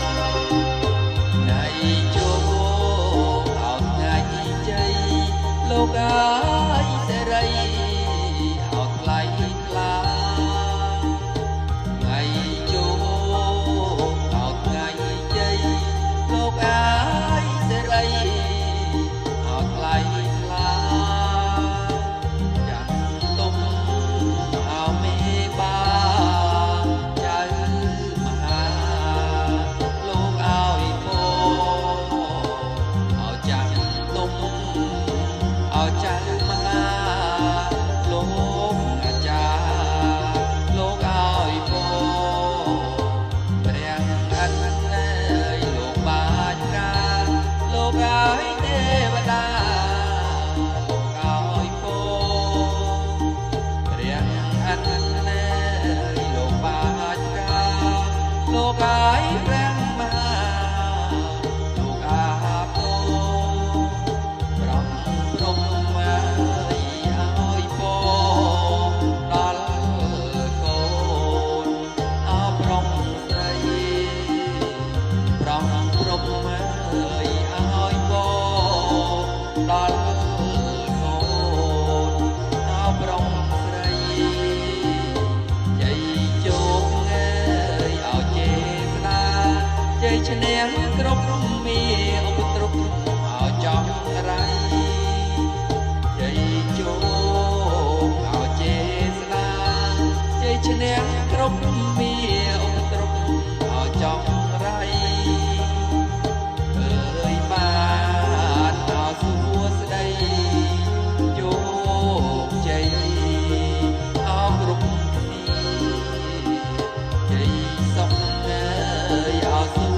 ថ្ងៃចូលអោថ្ងៃជ័យលោកអើយសេរីអោថ្លៃថ្លាថ្ងៃចូលអោថ្ងៃជ័យលោកអើយសេរីអោថ្លៃថ្លាចាំទុំអោមេបាចៅមហាលោកអើយពោអោចាំទុំអោចៅមហាលោកអាចារ្យលោកអើយពោព្រះអិនអើយលោកបាចកាលោកអើយទេវតាលោកអើយពោព្រះអិនអើយលោកបាចកាលោកអើយព្រះមហាលោកអាពោប្រំព្រំអើយឲ្យពោដល់កូនអោប្រុងស្រីប្រំព្រំអើយឲ្យពោដល់កូនអោប្រុងស្រីជ័យជោគអើយអោចេស្តាជ័យឈ្នះគ្រប់មីឧបទ្រពអោចំរៃជ័យជោគអោចេស្តាជ័យឈ្នះគ្រប់មីឧបទ្រពអោចំរៃអើយបានអោសួស្ដីជោគជ័យអោគ្រប់គ្នាជ័យសុខអើយអោសួ